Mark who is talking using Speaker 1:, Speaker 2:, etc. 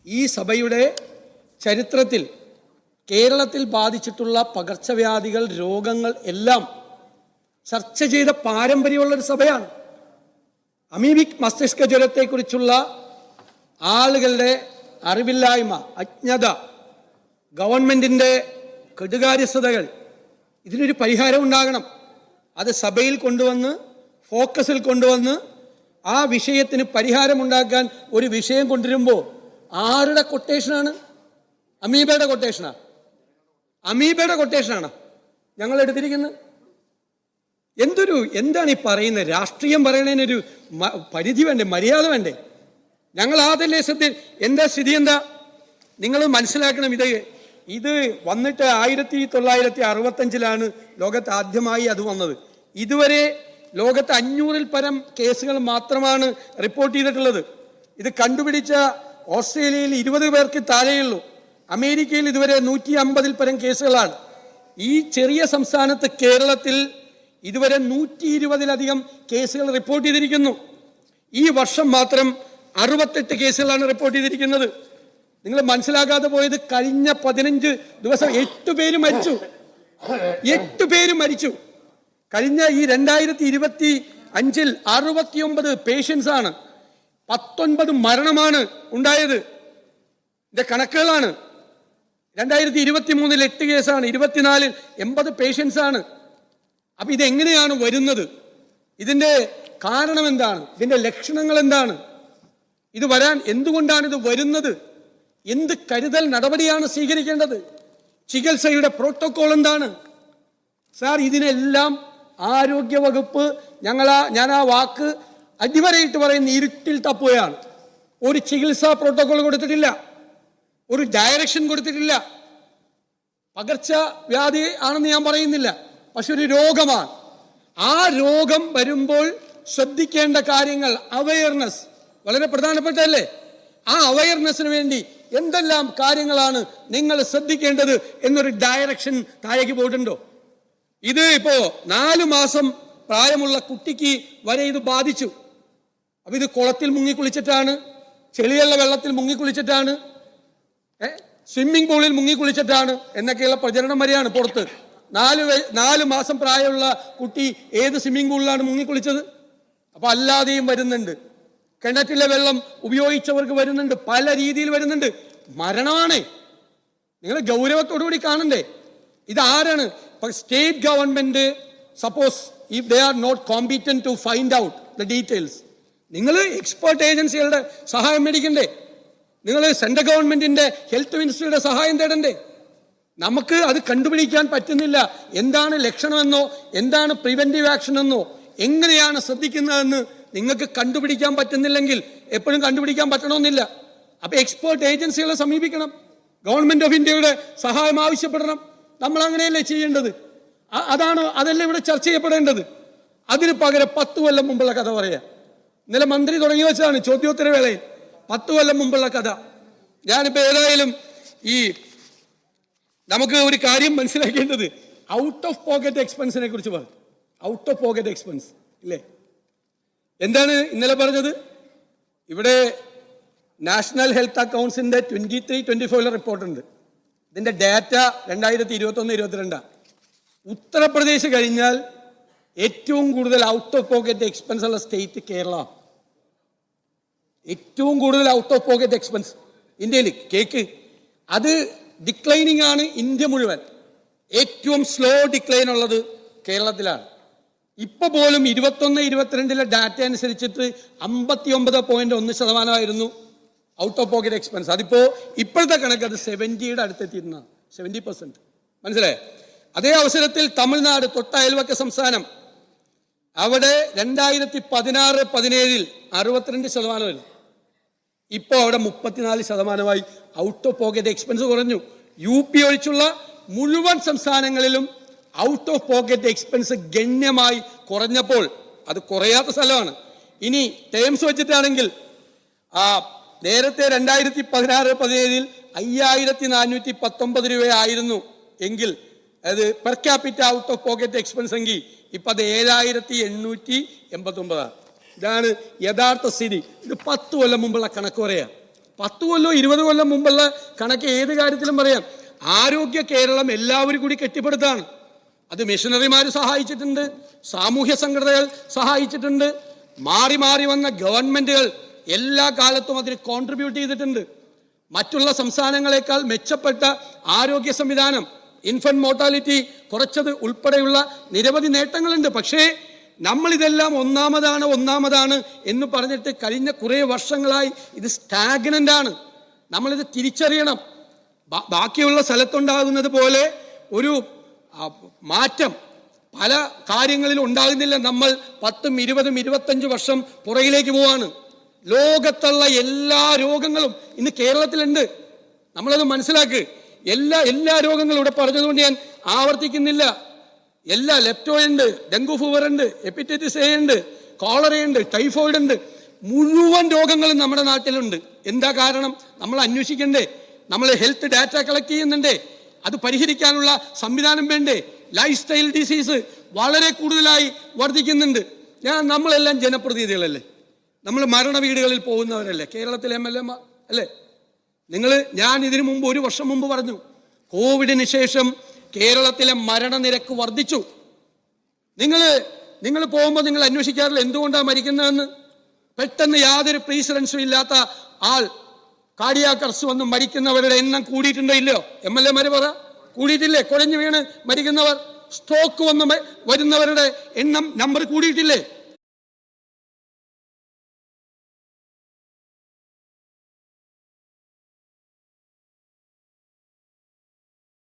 Speaker 1: ഈ സഭയുടെ ചരിത്രത്തിൽ കേരളത്തിൽ ബാധിച്ചിട്ടുള്ള പകർച്ചവ്യാധികൾ, രോഗങ്ങൾ എല്ലാം ചർച്ച ചെയ്ത പാരമ്പര്യമുള്ളൊരു സഭയാണ്. അമീബിക് മസ്തിഷ്ക ജ്വരത്തെക്കുറിച്ചുള്ള ആളുകളുടെ അറിവില്ലായ്മ, അജ്ഞത, ഗവൺമെൻറ്റിൻ്റെ കെടുകാര്യസ്ഥതകൾ, ഇതിനൊരു പരിഹാരം ഉണ്ടാകണം. അത് സഭയിൽ കൊണ്ടുവന്ന്, ഫോക്കസിൽ കൊണ്ടുവന്ന് ആ വിഷയത്തിന് പരിഹാരമുണ്ടാക്കാൻ ഒരു വിഷയം കൊണ്ടുവരുമ്പോൾ ആരുടെ കൊട്ടേഷനാണ്? അമീബയുടെ കൊട്ടേഷനാണ്. അമീബയുടെ കൊട്ടേഷനാണ് ഞങ്ങൾ എടുത്തിരിക്കുന്നത്. എന്താണ് ഈ പറയുന്നത്? രാഷ്ട്രീയം പറയണതിനൊരു പരിധി വേണ്ടേ, മര്യാദ വേണ്ടേ? ഞങ്ങൾ ആദ്യ സത്യം എന്താ സ്ഥിതി എന്താ നിങ്ങൾ മനസ്സിലാക്കണം. ഇത് വന്നിട്ട് 1965 ലോകത്ത് ആദ്യമായി അത് വന്നത്. ഇതുവരെ ലോകത്ത് 500-ൽ പരം കേസുകൾ മാത്രമാണ് റിപ്പോർട്ട് ചെയ്തിട്ടുള്ളത്. ഇത് കണ്ടുപിടിച്ച ഓസ്ട്രേലിയയിൽ 20 പേർക്ക് താഴെയുള്ളൂ. അമേരിക്കയിൽ ഇതുവരെ 150-ൽ പരം കേസുകളാണ്. ഈ ചെറിയ സംസ്ഥാനത്ത് കേരളത്തിൽ ഇതുവരെ 120-ലധികം കേസുകൾ റിപ്പോർട്ട് ചെയ്തിരിക്കുന്നു. ഈ വർഷം മാത്രം 68 കേസുകളാണ് റിപ്പോർട്ട് ചെയ്തിരിക്കുന്നത്. നിങ്ങൾ മനസ്സിലാക്കാതെ പോയത്, കഴിഞ്ഞ 15 ദിവസം 8 പേര് മരിച്ചു. 8 പേര് മരിച്ചു. കഴിഞ്ഞ ഈ 2025-ൽ 69 പേഷ്യൻസ് ആണ്. 19 മരണമാണ് ഉണ്ടായത്. ഇതിന്റെ കണക്കുകളാണ്. 2023-ൽ 8 കേസാണ്. 24-ൽ 80 പേഷ്യൻസ് ആണ്. അപ്പൊ ഇതെങ്ങനെയാണ് വരുന്നത്? ഇതിന്റെ കാരണം എന്താണ്? ഇതിന്റെ ലക്ഷണങ്ങൾ എന്താണ്? ഇത് വരാൻ എന്തുകൊണ്ടാണ് ഇത് വരുന്നത്? എന്ത് കരുതൽ നടപടിയാണ് സ്വീകരിക്കേണ്ടത്? ചികിത്സയുടെ പ്രോട്ടോകോൾ എന്താണ്? സാർ, ഇതിനെല്ലാം ആരോഗ്യവകുപ്പ്, ഞാൻ ആ വാക്ക് അടിവരയിട്ട് പറയുന്ന ഇരുട്ടിൽ തപ്പുകയാണ്. ഒരു ചികിത്സാ പ്രോട്ടോകോൾ കൊടുത്തിട്ടില്ല, ഒരു ഡയറക്ഷൻ കൊടുത്തിട്ടില്ല. പകർച്ചവ്യാധി ആണെന്ന് ഞാൻ പറയുന്നില്ല, പക്ഷെ ഒരു രോഗമാണ്. ആ രോഗം വരുമ്പോൾ ശ്രദ്ധിക്കേണ്ട കാര്യങ്ങൾ, അവയർനെസ് വളരെ പ്രധാനപ്പെട്ടതല്ലേ? ആ അവയർനെസ്സിന് വേണ്ടി എന്തെല്ലാം കാര്യങ്ങളാണ് നിങ്ങൾ ശ്രദ്ധിക്കേണ്ടത് എന്നൊരു ഡയറക്ഷൻ താഴേക്ക് പോയിട്ടുണ്ടോ? ഇത് ഇപ്പോ 4 മാസം പ്രായമുള്ള കുട്ടിക്ക് വരെ ഇത് ബാധിച്ചു. അപ്പൊ ഇത് കുളത്തിൽ മുങ്ങിക്കുളിച്ചിട്ടാണ്, ചെളിയുള്ള വെള്ളത്തിൽ മുങ്ങിക്കുളിച്ചിട്ടാണ്, സ്വിമ്മിംഗ് പൂളിൽ മുങ്ങിക്കുളിച്ചിട്ടാണ് എന്നൊക്കെയുള്ള പ്രചരണം വരെയാണ് പുറത്ത്. 4 മാസം പ്രായമുള്ള കുട്ടി ഏത് സ്വിമ്മിംഗ് പൂളിലാണ് മുങ്ങിക്കുളിച്ചത്? അപ്പൊ അല്ലാതെയും വരുന്നുണ്ട്. കിണറ്റിലെ വെള്ളം ഉപയോഗിച്ചവർക്ക് വരുന്നുണ്ട്, പല രീതിയിൽ വരുന്നുണ്ട്. മരണമാണ്. നിങ്ങൾ ഗൗരവത്തോടുകൂടി കാണണ്ടേ? ഇതാരാണ്? State government, suppose if they are not competent to find out the details, നിങ്ങൾ എക്സ്പേർട്ട് ഏജൻസികളുടെ സഹായം മേടിക്കണ്ടേ? നിങ്ങൾ സെൻട്രൽ ഗവൺമെന്റിന്റെ ഹെൽത്ത് മിനിസ്ട്രിയുടെ സഹായം തേടണ്ടേ? നമുക്ക് അത് കണ്ടുപിടിക്കാൻ പറ്റുന്നില്ല. എന്താണ് ലക്ഷണമെന്നോ, എന്താണ് പ്രിവെന്റീവ് ആക്ഷൻ എന്നോ, എങ്ങനെയാണ് ശ്രദ്ധിക്കുന്നതെന്ന് നിങ്ങൾക്ക് കണ്ടുപിടിക്കാൻ പറ്റുന്നില്ലെങ്കിൽ എപ്പോഴും കണ്ടുപിടിക്കാൻ പറ്റണമെന്നില്ല. അപ്പൊ എക്സ്പേർട്ട് ഏജൻസികളെ സമീപിക്കണം, ഗവൺമെന്റ് ഓഫ് ഇന്ത്യയുടെ സഹായം ആവശ്യപ്പെടണം. നമ്മൾ അങ്ങനെയല്ലേ ചെയ്യേണ്ടത്? അതല്ല ഇവിടെ ചർച്ച ചെയ്യപ്പെടേണ്ടത്. അതിന് പകരം 10 കൊല്ലം മുമ്പുള്ള കഥ പറയാം. ഇന്നലെ മന്ത്രി തുടങ്ങി വെച്ചതാണ് ചോദ്യോത്തര വേളയിൽ. 10 കൊല്ലം മുമ്പുള്ള കഥ. ഞാനിപ്പോ ഏതായാലും നമുക്ക് ഒരു കാര്യം മനസ്സിലാക്കേണ്ടത്, ഔട്ട് ഓഫ് പോക്കറ്റ് എക്സ്പെൻസിനെ കുറിച്ച് പറഞ്ഞു. ഔട്ട് ഓഫ് പോക്കറ്റ് എക്സ്പെൻസ് ഇല്ലേ? എന്താണ് ഇന്നലെ പറഞ്ഞത്? ഇവിടെ നാഷണൽ ഹെൽത്ത് അക്കൗണ്ട്സിന്റെ 23-24 റിപ്പോർട്ടുണ്ട്. ഇതിന്റെ ഡാറ്റ 2021-22. ഉത്തർപ്രദേശ് കഴിഞ്ഞാൽ ഏറ്റവും കൂടുതൽ ഔട്ട് ഓഫ് പോക്കറ്റ് എക്സ്പെൻസ് ഉള്ള സ്റ്റേറ്റ് കേരള. ഏറ്റവും കൂടുതൽ ഔട്ട് ഓഫ് പോക്കറ്റ് എക്സ്പെൻസ് ഇന്ത്യയിൽ. കേക്ക്, അത് ഡിക്ലൈനിങ് ആണ് ഇന്ത്യ മുഴുവൻ. ഏറ്റവും സ്ലോ ഡിക്ലൈൻ ഉള്ളത് കേരളത്തിലാണ്. ഇപ്പൊ പോലും 21-22 ഡാറ്റ അനുസരിച്ചിട്ട് 59.1% ഔട്ട് ഓഫ് പോക്കറ്റ് എക്സ്പെൻസ്. അതിപ്പോ ഇപ്പോഴത്തെ കണക്ക് അത് 70-യുടെ അടുത്തെത്തിയിരുന്ന 70%. മനസ്സിലായേ? അതേ അവസരത്തിൽ തമിഴ്നാട്, തൊട്ട അയൽവക്ക സംസ്ഥാനം, അവിടെ 2016-17 62% വരും. ഇപ്പോൾ അവിടെ 34% ഔട്ട് ഓഫ് പോക്കറ്റ് എക്സ്പെൻസ് കുറഞ്ഞു. UP ഒഴിച്ചുള്ള മുഴുവൻ സംസ്ഥാനങ്ങളിലും ഔട്ട് ഓഫ് പോക്കറ്റ് എക്സ്പെൻസ് ഗണ്യമായി കുറഞ്ഞപ്പോൾ, അത് കുറയാത്ത സ്ഥലമാണ്. ഇനി ടേംസ് വെച്ചിട്ടാണെങ്കിൽ നേരത്തെ 2016-17 5419 രൂപയായിരുന്നു എങ്കിൽ അത് per capita out of pocket expense എങ്കിൽ ഇപ്പൊ അത് 7889. ഇതാണ് യഥാർത്ഥ സ്ഥിതി. ഇത് 10 കൊല്ലം മുമ്പുള്ള കണക്ക് പറയാ. 10 കൊല്ലോ 20 കൊല്ലം മുമ്പുള്ള കണക്ക് ഏത് കാര്യത്തിലും പറയാം. ആരോഗ്യ കേരളം എല്ലാവരും കൂടി കെട്ടിപ്പടുത്താണ്. അത് മിഷണറിമാർ സഹായിച്ചിട്ടുണ്ട്, സാമൂഹ്യ സംഘടനകൾ സഹായിച്ചിട്ടുണ്ട്, മാറി മാറി വന്ന ഗവൺമെന്റുകൾ എല്ലാ കാലത്തും അതിന് കോൺട്രിബ്യൂട്ട് ചെയ്തിട്ടുണ്ട്. മറ്റുള്ള സംസ്ഥാനങ്ങളെക്കാൾ മെച്ചപ്പെട്ട ആരോഗ്യ സംവിധാനം, ഇൻഫന്റ് മോർട്ടാലിറ്റി കുറച്ചത് ഉൾപ്പെടെയുള്ള നിരവധി നേട്ടങ്ങളുണ്ട്. പക്ഷേ നമ്മളിതെല്ലാം ഒന്നാമതാണ് എന്ന് പറഞ്ഞിട്ട് കഴിഞ്ഞ കുറേ വർഷങ്ങളായി ഇത് സ്റ്റാഗ്നന്റ് ആണ്. നമ്മളിത് തിരിച്ചറിയണം. ബാക്കിയുള്ള സ്ഥലത്തുണ്ടാകുന്നത് പോലെ ഒരു മാറ്റം പല കാര്യങ്ങളിൽ ഉണ്ടാകുന്നില്ല. നമ്മൾ 10, 20, 25 വർഷം പുറകിലേക്ക് പോവാണ്. ലോകത്തുള്ള എല്ലാ രോഗങ്ങളും ഇന്ന് കേരളത്തിലുണ്ട്. നമ്മളത് മനസ്സിലാക്ക്. എല്ലാ രോഗങ്ങളും ഇവിടെ പറഞ്ഞതുകൊണ്ട് ഞാൻ ആവർത്തിക്കുന്നില്ല. എല്ലാ ലെപ്റ്റോയിഡ് ഉണ്ട്, ഡെങ്കു ഫീവർ ഉണ്ട്, ഹെപ്പറ്റൈറ്റിസ് എ ഉണ്ട്, കോളറയുണ്ട്, ടൈഫോയിഡ് ഉണ്ട്, മുഴുവൻ രോഗങ്ങളും നമ്മുടെ നാട്ടിലുണ്ട്. എന്താ കാരണം? നമ്മൾ അന്വേഷിക്കണ്ടേ? നമ്മൾ ഹെൽത്ത് ഡാറ്റ കളക്ട് ചെയ്യുന്നുണ്ടേ? അത് പരിഹരിക്കാനുള്ള സംവിധാനം വേണ്ടേ? ലൈഫ് സ്റ്റൈൽ ഡിസീസ് വളരെ കൂടുതലായി വർദ്ധിക്കുന്നുണ്ട്. നമ്മളെല്ലാം ജനപ്രതിനിധികളല്ലേ, നമ്മൾ മരണ വീടുകളിൽ പോകുന്നവരല്ലേ, കേരളത്തിലെ MLA മാർ അല്ലേ? ഞാൻ ഇതിനു മുമ്പ് 1 വർഷം മുമ്പ് പറഞ്ഞു, കോവിഡിന് ശേഷം കേരളത്തിലെ മരണനിരക്ക് വർദ്ധിച്ചു. നിങ്ങൾ പോകുമ്പോൾ നിങ്ങൾ അന്വേഷിക്കാറില്ല എന്തുകൊണ്ടാണ് മരിക്കുന്നതെന്ന്? പെട്ടെന്ന് യാതൊരു പ്രീസിഡൻസും ഇല്ലാത്ത ആൾ കാർഡിയാക് അറസ്റ്റ് വന്ന് മരിക്കുന്നവരുടെ എണ്ണം കൂടിയിട്ടുണ്ടോ ഇല്ലയോ? MLA മാര് പറ, കൂടിയിട്ടില്ലേ? കുഴഞ്ഞു വീണ് മരിക്കുന്നവർ, സ്ട്രോക്ക് വന്ന് വരുന്നവരുടെ നമ്പർ കൂടിയിട്ടില്ലേ?